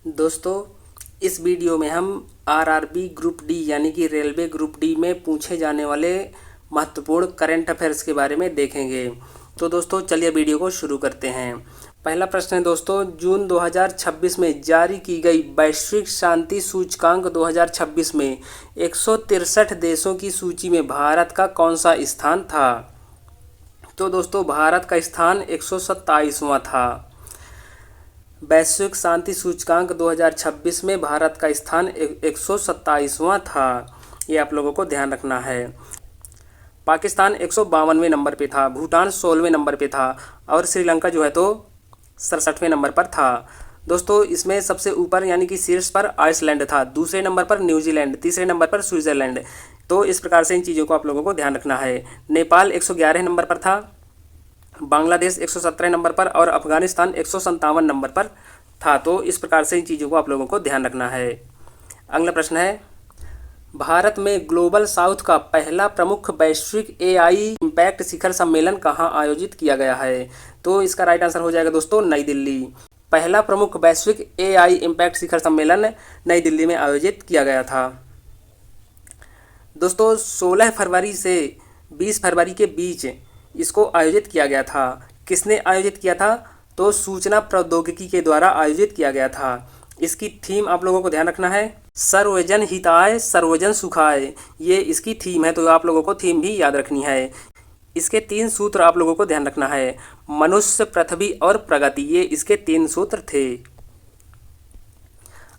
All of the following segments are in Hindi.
दोस्तों, इस वीडियो में हम आरआरबी ग्रुप डी यानी कि रेलवे ग्रुप डी में पूछे जाने वाले महत्वपूर्ण करंट अफेयर्स के बारे में देखेंगे। तो दोस्तों चलिए वीडियो को शुरू करते हैं। पहला प्रश्न है दोस्तों, जून 2026 में जारी की गई वैश्विक शांति सूचकांक 2026 में 163 देशों की सूची में भारत का कौन सा स्थान था? तो दोस्तों भारत का स्थान 127वां था। वैश्विक शांति सूचकांक 2026 में भारत का स्थान 127वां था। ये आप लोगों को ध्यान रखना है। पाकिस्तान 152वें नंबर पे था, भूटान 16वें नंबर पे था और श्रीलंका जो है तो 67वें नंबर पर था। दोस्तों इसमें सबसे ऊपर यानी कि शीर्ष पर आइसलैंड था, दूसरे नंबर पर न्यूजीलैंड, तीसरे नंबर पर स्विट्जरलैंड। तो इस प्रकार से इन चीज़ों को आप लोगों को ध्यान रखना है। नेपाल 111 नंबर पर था, बांग्लादेश 117 नंबर पर और अफगानिस्तान 157 नंबर पर था। तो इस प्रकार से इन चीज़ों को आप लोगों को ध्यान रखना है। अगला प्रश्न है, भारत में ग्लोबल साउथ का पहला प्रमुख वैश्विक एआई इम्पैक्ट शिखर सम्मेलन कहाँ आयोजित किया गया है? तो इसका राइट आंसर हो जाएगा दोस्तों नई दिल्ली। पहला प्रमुख वैश्विक एआई इम्पैक्ट शिखर सम्मेलन नई दिल्ली में आयोजित किया गया था। दोस्तों 16 फरवरी से 20 फरवरी के बीच इसको आयोजित किया गया था। किसने आयोजित किया था? तो सूचना प्रौद्योगिकी के द्वारा आयोजित किया गया था। इसकी थीम आप लोगों को ध्यान रखना है, सर्वजन हिताय सर्वजन सुखाय। ये इसकी थीम है, तो आप लोगों को थीम भी याद रखनी है। इसके 3 सूत्र आप लोगों को ध्यान रखना है, मनुष्य, पृथ्वी और प्रगति। ये इसके 3 सूत्र थे।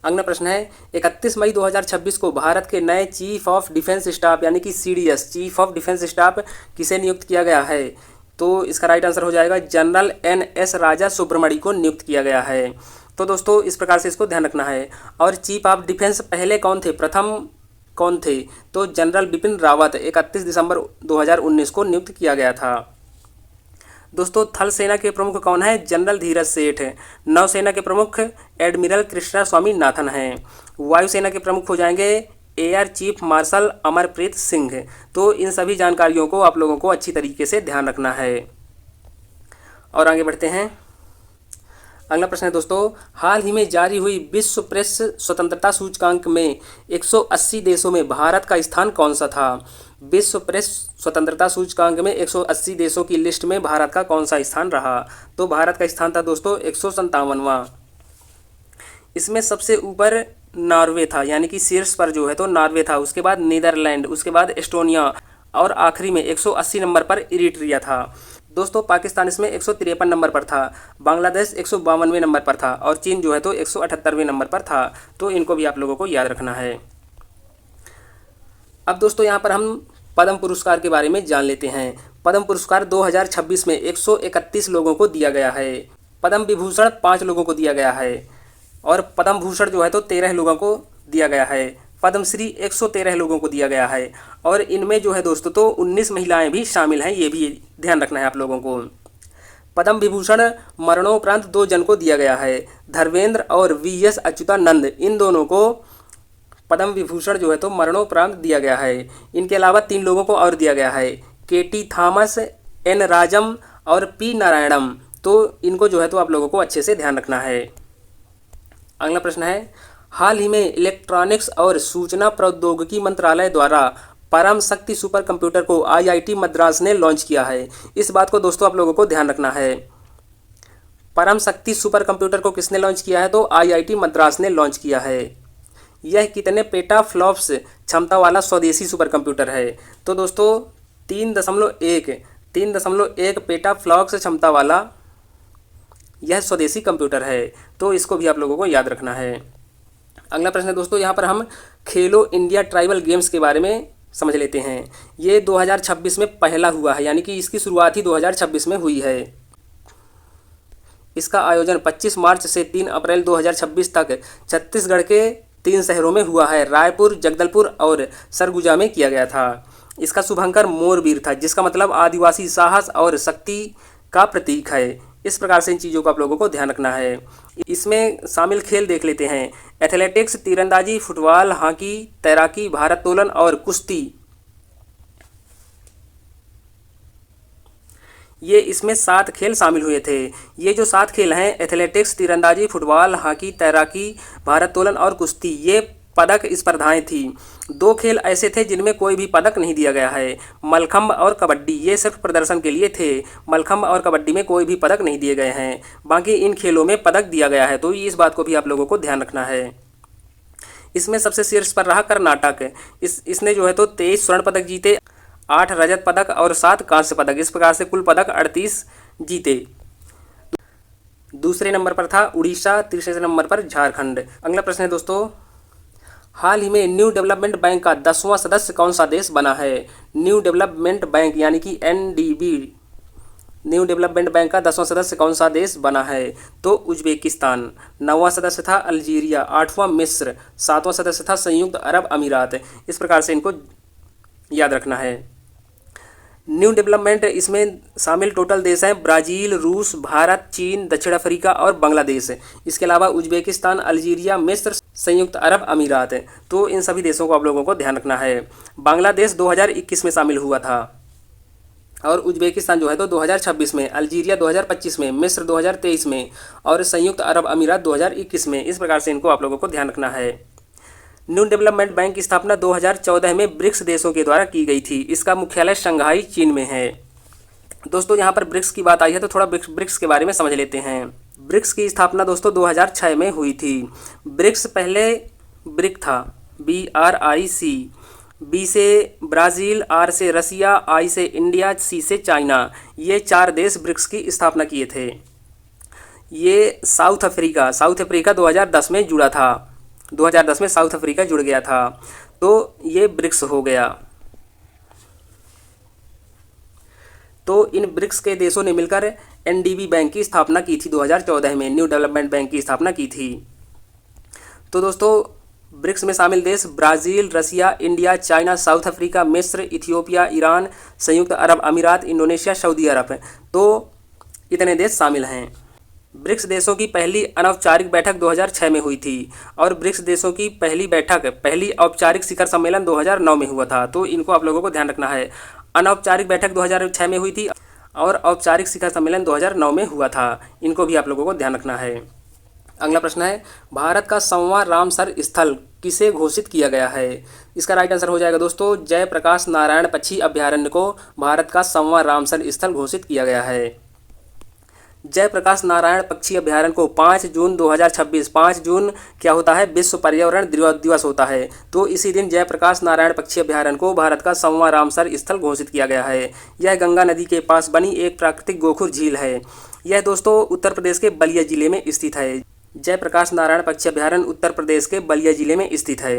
अगला प्रश्न है, 31 मई 2026 को भारत के नए चीफ ऑफ डिफेंस स्टाफ यानी कि CDS, chief of defence staff किसे नियुक्त किया गया है? तो इसका राइट आंसर हो जाएगा जनरल एनएस राजा सुब्रमणी को नियुक्त किया गया है। तो दोस्तों इस प्रकार से इसको ध्यान रखना है। और चीफ ऑफ डिफेंस पहले कौन थे, प्रथम कौन थे? तो जनरल बिपिन रावत 31 दिसंबर 2019 को नियुक्त किया गया था। दोस्तों थल सेना के प्रमुख कौन है? जनरल धीरज सेठ। नौसेना के प्रमुख एडमिरल कृष्णा स्वामी नाथन हैं। वायुसेना के प्रमुख हो जाएंगे air chief marshal Amarpreet Singh. तो इन सभी जानकारियों को आप लोगों को अच्छी तरीके से ध्यान रखना है। और आगे बढ़ते हैं। अगला प्रश्न है दोस्तों, हाल ही में जारी हुई विश्व प्रेस स्वतंत्रता सूचकांक में 180 देशों में भारत का स्थान कौन सा था? विश्व प्रेस स्वतंत्रता सूचकांक में 180 देशों की लिस्ट में भारत का कौन सा स्थान रहा? तो भारत का स्थान था दोस्तों 157वां। इसमें सबसे ऊपर नॉर्वे था, यानी कि शीर्ष पर जो है तो नॉर्वे था, उसके बाद नीदरलैंड, उसके बाद एस्टोनिया और आखिरी में 180 नंबर पर इरिट्रिया था। दोस्तों पाकिस्तान इसमें 153 नंबर पर था, बांग्लादेश 152वें नंबर पर था और चीन जो है तो 178वें नंबर पर था। तो इनको भी आप लोगों को याद रखना है। अब दोस्तों यहाँ पर हम पद्म पुरस्कार के बारे में जान लेते हैं। पद्म पुरस्कार 2026 में 131 लोगों को दिया गया है। पद्म विभूषण 5 लोगों को दिया गया है और पद्म भूषण जो है तो 13 लोगों को दिया गया है। पद्मश्री 113 लोगों को दिया गया है और इनमें जो है दोस्तों तो 19 महिलाएं भी शामिल हैं, ये भी ध्यान रखना है आप लोगों को। पद्म विभूषण मरणोपरांत 2 जन को दिया गया है, धर्मेंद्र और वीएस अच्युतानंद। इन दोनों को पद्म विभूषण जो है तो मरणोपरांत दिया गया है। इनके अलावा 3 लोगों को और दिया गया है, केटी थॉमस, एन राजम और पी नारायणम। तो इनको जो है तो आप लोगों को अच्छे से ध्यान रखना है। अगला प्रश्न है, हाल ही में इलेक्ट्रॉनिक्स और सूचना प्रौद्योगिकी मंत्रालय द्वारा परम शक्ति सुपर कंप्यूटर को आईआईटी मद्रास ने लॉन्च किया है। इस बात को दोस्तों आप लोगों को ध्यान रखना है। परम शक्ति सुपर कंप्यूटर को किसने लॉन्च किया है? तो आईआईटी मद्रास ने लॉन्च किया है। यह कितने पेटाफ्लॉप्स क्षमता वाला स्वदेशी सुपर कंप्यूटर है? तो दोस्तों 3.1 पेटाफ्लॉप्स क्षमता वाला यह स्वदेशी कंप्यूटर है। तो इसको भी आप लोगों को याद रखना है। अगला प्रश्न है दोस्तों, यहाँ पर हम खेलो इंडिया ट्राइबल गेम्स के बारे में समझ लेते हैं। ये 2026 में पहला हुआ है, यानी कि इसकी शुरुआत ही 2026 में हुई है। इसका आयोजन 25 मार्च से 3 अप्रैल 2026 तक छत्तीसगढ़ के 3 शहरों में हुआ है, रायपुर, जगदलपुर और सरगुजा में किया गया था। इसका शुभंकर मोरवीर था, जिसका मतलब आदिवासी साहस और शक्ति का प्रतीक है। इस प्रकार से इन चीज़ों को आप लोगों को ध्यान रखना है। इसमें शामिल खेल देख लेते हैं, एथलेटिक्स, तीरंदाजी, फुटबॉल, हॉकी, तैराकी, भारोत्तोलन और कुश्ती। ये इसमें 7 खेल शामिल हुए थे। ये जो 7 खेल हैं, एथलेटिक्स, तीरंदाजी, फुटबॉल, हॉकी, तैराकी, भारोत्तोलन और कुश्ती, ये पदक स्पर्धाएं थी। 2 खेल ऐसे थे जिनमें कोई भी पदक नहीं दिया गया है, मलखम्ब और कबड्डी। ये सिर्फ प्रदर्शन के लिए थे। मलखम्ब और कबड्डी में कोई भी पदक नहीं दिए गए हैं, बाकी इन खेलों में पदक दिया गया है। तो इस बात को भी आप लोगों को ध्यान रखना है। इसमें सबसे शीर्ष पर रहा कर्नाटक। इसने जो है तो 23 स्वर्ण पदक जीते, 8 रजत पदक और 7 कांस्य पदक। इस प्रकार से कुल पदक 38 जीते। दूसरे नंबर पर था उड़ीसा, तीसरे नंबर पर झारखंड। अगला प्रश्न है दोस्तों, हाल ही में न्यू डेवलपमेंट बैंक का 10वां सदस्य कौन सा देश बना है? न्यू डेवलपमेंट बैंक यानी कि एनडीबी, न्यू डेवलपमेंट बैंक का 10वां सदस्य कौन सा देश बना है? तो उज्बेकिस्तान। 9वां सदस्य था अल्जीरिया, 8वां मिस्र, 7वां सदस्य था संयुक्त अरब अमीरात। इस प्रकार से इनको याद रखना है। न्यू डेवलपमेंट इसमें शामिल टोटल देश हैं ब्राज़ील, रूस, भारत, चीन, दक्षिण अफ्रीका और बांग्लादेश। इसके अलावा उज्बेकिस्तान, अल्जीरिया, मिस्र, संयुक्त अरब अमीरात। तो इन सभी देशों को आप लोगों को ध्यान रखना है। बांग्लादेश 2021 में शामिल हुआ था और उज्बेकिस्तान जो है तो 2026 में, अल्जीरिया 2025 में, मिस्र 2023 में और संयुक्त अरब अमीरात 2021 में। इस प्रकार से इनको आप लोगों को ध्यान रखना है। न्यू डेवलपमेंट बैंक की स्थापना 2014 में ब्रिक्स देशों के द्वारा की गई थी। इसका मुख्यालय शंघाई, चीन में है। दोस्तों यहाँ पर ब्रिक्स की बात आई है तो थोड़ा ब्रिक्स के बारे में समझ लेते हैं। ब्रिक्स की स्थापना दोस्तों 2006 में हुई थी। ब्रिक्स पहले ब्रिक था, BRIC। बी से ब्राज़ील, R से रसिया, I से इंडिया, C से चाइना। ये 4 देश ब्रिक्स की स्थापना किए थे। ये साउथ अफ्रीका 2010 में जुड़ा था। 2010 में साउथ अफ्रीका जुड़ गया था, तो ये ब्रिक्स हो गया। तो इन ब्रिक्स के देशों ने मिलकर एनडीबी बैंक की स्थापना की थी 2014 में, न्यू डेवलपमेंट बैंक की स्थापना की थी। तो दोस्तों ब्रिक्स में शामिल देश ब्राज़ील, रसिया, इंडिया, चाइना, साउथ अफ्रीका, मिस्र, इथियोपिया, ईरान, संयुक्त अरब अमीरात, इंडोनेशिया, सऊदी अरब। तो इतने देश शामिल हैं। ब्रिक्स देशों की पहली अनौपचारिक बैठक 2006 में हुई थी और ब्रिक्स देशों की पहली औपचारिक शिखर सम्मेलन 2009 में हुआ था। तो इनको आप लोगों को ध्यान रखना है। अनौपचारिक बैठक 2006 में हुई थी और औपचारिक शिखर सम्मेलन 2009 में हुआ था। इनको भी आप लोगों को ध्यान रखना है। अगला प्रश्न है, भारत का 100वां रामसर स्थल किसे घोषित किया गया है? इसका राइट आंसर हो जाएगा दोस्तों, जयप्रकाश नारायण पक्षी अभ्यारण्य को भारत का 100वां रामसर स्थल घोषित किया गया है। जयप्रकाश नारायण पक्षी अभ्यारण्य को 5 जून 2026, 5 जून क्या होता है, विश्व पर्यावरण दिवस होता है। तो इसी दिन जयप्रकाश नारायण पक्षी अभ्यारण्य को भारत का 100वां रामसर स्थल घोषित किया गया है। यह गंगा नदी के पास बनी एक प्राकृतिक गोखुर झील है। यह दोस्तों उत्तर प्रदेश के बलिया जिले में स्थित है। जयप्रकाश नारायण पक्षी अभ्यारण्य उत्तर प्रदेश के बलिया जिले में स्थित है।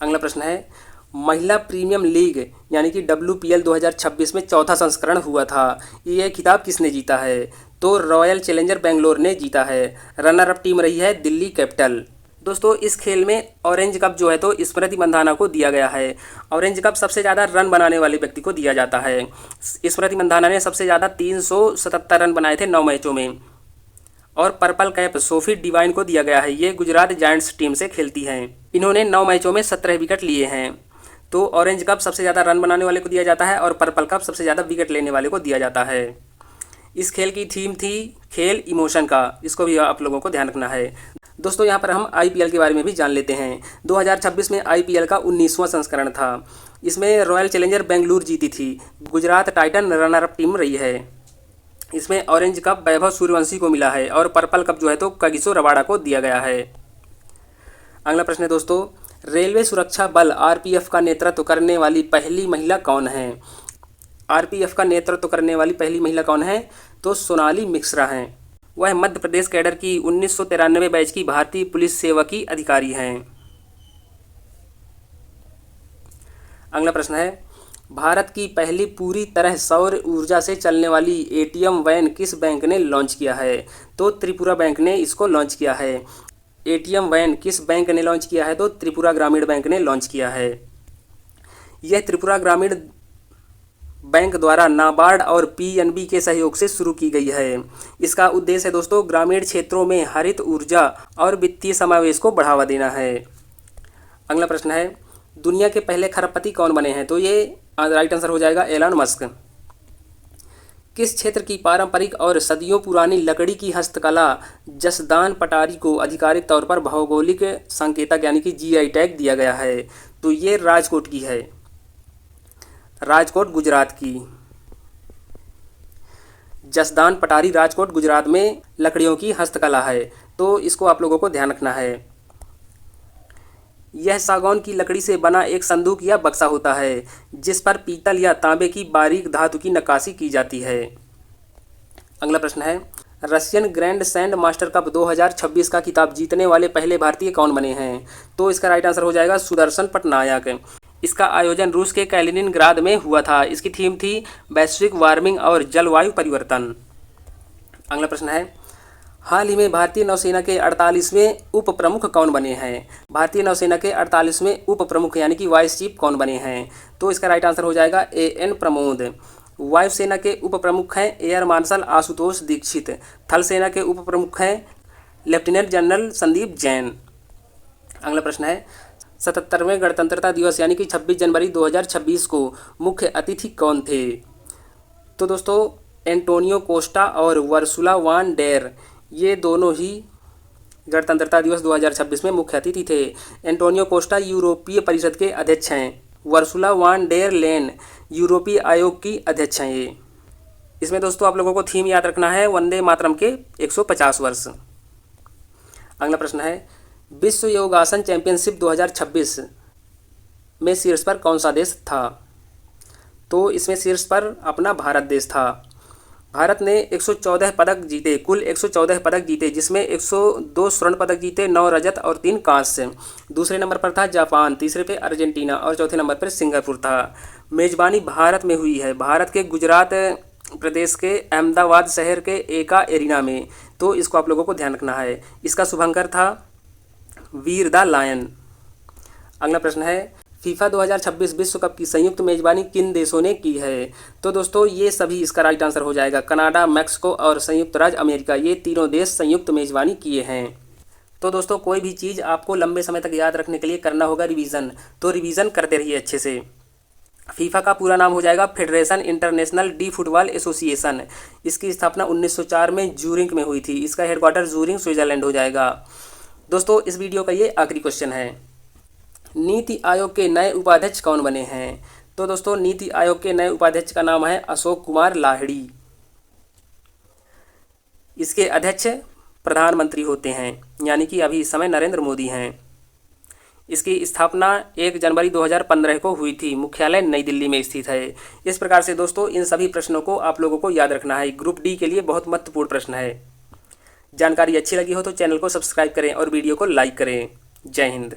अगला प्रश्न है, महिला प्रीमियम लीग यानी कि WPL 2026 में चौथा संस्करण हुआ था। ये खिताब किसने जीता है? तो रॉयल चैलेंजर बेंगलोर ने जीता है। रनर अप टीम रही है दिल्ली कैपिटल। दोस्तों इस खेल में ऑरेंज कप जो है तो स्मृति मंधाना को दिया गया है। ऑरेंज कप सबसे ज़्यादा रन बनाने वाले व्यक्ति को दिया जाता है। स्मृति मंधाना ने सबसे ज़्यादा 377 रन बनाए थे 9 मैचों में। और पर्पल कैप सोफी डिवाइन को दिया गया है। ये गुजरात जायंट्स टीम से खेलती हैं। इन्होंने 9 मैचों में 17 विकेट लिए हैं। तो ऑरेंज कप सबसे ज़्यादा रन बनाने वाले को दिया जाता है और पर्पल कप सबसे ज़्यादा विकेट लेने वाले को दिया जाता है। इस खेल की थीम थी खेल इमोशन का। इसको भी आप लोगों को ध्यान रखना है। दोस्तों यहाँ पर हम IPL के बारे में भी जान लेते हैं। 2026 में IPL का 19वां संस्करण था। इसमें रॉयल चैलेंजर बेंगलुरु जीती थी। Gujarat Titan runner up team रही है। इसमें ऑरेंज कप वैभव सूर्यवंशी को मिला है और पर्पल कप जो है तो कगिसो रबाडा को दिया गया है। अगला प्रश्न है दोस्तों, रेलवे सुरक्षा बल RPF का नेतृत्व करने वाली पहली महिला कौन है? RPF का नेतृत्व करने वाली पहली महिला कौन है? तो सोनाली मिश्रा हैं। वह मध्य प्रदेश कैडर की 1993 बैच की भारतीय पुलिस सेवा की अधिकारी हैं। अगला प्रश्न है, भारत की पहली पूरी तरह सौर ऊर्जा से चलने वाली ATM वैन किस बैंक ने लॉन्च किया है? तो त्रिपुरा बैंक ने इसको लॉन्च किया है। ATM वैन किस बैंक ने लॉन्च किया है? तो त्रिपुरा ग्रामीण बैंक ने लॉन्च किया है। यह त्रिपुरा ग्रामीण बैंक द्वारा नाबार्ड और PNB के सहयोग से शुरू की गई है। इसका उद्देश्य है दोस्तों ग्रामीण क्षेत्रों में हरित ऊर्जा और वित्तीय समावेश को बढ़ावा देना है। अगला प्रश्न है, दुनिया के पहले खरबपति कौन बने हैं? तो ये राइट आंसर हो जाएगा एलन मस्क। किस क्षेत्र की पारंपरिक और सदियों पुरानी लकड़ी की हस्तकला जसदान पटारी को आधिकारिक तौर पर भौगोलिक संकेतक यानी कि जीआई टैग दिया गया है? तो ये राजकोट की है, राजकोट गुजरात की। जसदान पटारी राजकोट गुजरात में लकड़ियों की हस्तकला है, तो इसको आप लोगों को ध्यान रखना है। यह सागौन की लकड़ी से बना एक संदूक या बक्सा होता है जिस पर पीतल या तांबे की बारीक धातु की नक्काशी की जाती है। अगला प्रश्न है, Russian grand sand master cup 2026 का खिताब जीतने वाले पहले भारतीय कौन बने हैं? तो इसका राइट आंसर हो जाएगा सुदर्शन पटनायक। इसका आयोजन रूस के कैलिनिनग्राद में हुआ था। इसकी थीम थी वैश्विक वार्मिंग और जलवायु परिवर्तन। अगला प्रश्न है, हाल ही में भारतीय नौसेना के 48वें उप प्रमुख कौन बने हैं? भारतीय नौसेना के 48वें उप प्रमुख यानी कि वाइस चीफ कौन बने हैं? तो इसका राइट आंसर हो जाएगा एएन प्रमोद। वायुसेना के उप प्रमुख हैं एयर मार्शल आशुतोष दीक्षित। थल सेना के उप प्रमुख हैं लेफ्टिनेंट जनरल संदीप जैन। अगला प्रश्न है, 77वें गणतंत्रता दिवस यानी कि 26 जनवरी 2026 को मुख्य अतिथि कौन थे? तो दोस्तों एंटोनियो कोस्टा और वर्सुला वान डेर, ये दोनों ही गणतंत्रता दिवस 2026 में मुख्य अतिथि थे। एंटोनियो कोस्टा यूरोपीय परिषद के अध्यक्ष हैं, वर्सुला वान डेर लेन यूरोपीय आयोग की अध्यक्ष हैं ये। इसमें दोस्तों आप लोगों को थीम याद रखना है वंदे मातरम के 150 वर्ष। अगला प्रश्न है, विश्व योगासन चैंपियनशिप 2026 में शीर्ष पर कौन सा देश था? तो इसमें शीर्ष पर अपना भारत देश था। भारत ने 114 पदक जीते, कुल 114 पदक जीते, जिसमें 102 स्वर्ण पदक जीते, 9 रजत और 3 कांस्य। दूसरे नंबर पर था जापान, तीसरे पे अर्जेंटीना और चौथे नंबर पर सिंगापुर था। मेजबानी भारत में हुई है, भारत के गुजरात प्रदेश के अहमदाबाद शहर के एका एरिना में। तो इसको आप लोगों को ध्यान रखना है। इसका शुभंकर था वीर द लायन। अगला प्रश्न है, फीफा 2026 विश्व कप की संयुक्त मेजबानी किन देशों ने की है? तो दोस्तों ये सभी इसका राइट आंसर हो जाएगा कनाडा, मैक्सिको और संयुक्त राज्य अमेरिका, ये तीनों देश संयुक्त मेजबानी किए हैं। तो दोस्तों कोई भी चीज़ आपको लंबे समय तक याद रखने के लिए करना होगा रिवीजन, तो रिवीजन करते रहिए अच्छे से। फीफा का पूरा नाम हो जाएगा federation international D football association. इसकी स्थापना 1904 में जूरिंग में हुई थी। इसका हेडक्वार्टर जूरिंग स्विट्जरलैंड हो जाएगा। दोस्तों इस वीडियो का ये आखिरी क्वेश्चन है, नीति आयोग के नए उपाध्यक्ष कौन बने हैं? तो दोस्तों नीति आयोग के नए उपाध्यक्ष का नाम है अशोक कुमार लाहिड़ी। इसके अध्यक्ष प्रधानमंत्री होते हैं, यानी कि अभी इस समय नरेंद्र मोदी हैं। इसकी स्थापना 1 जनवरी 2015 को हुई थी। मुख्यालय नई दिल्ली में स्थित है। इस प्रकार से दोस्तों इन सभी प्रश्नों को आप लोगों को याद रखना है। ग्रुप डी के लिए बहुत महत्वपूर्ण प्रश्न है। जानकारी अच्छी लगी हो तो चैनल को सब्सक्राइब करें और वीडियो को लाइक करें। जय हिंद।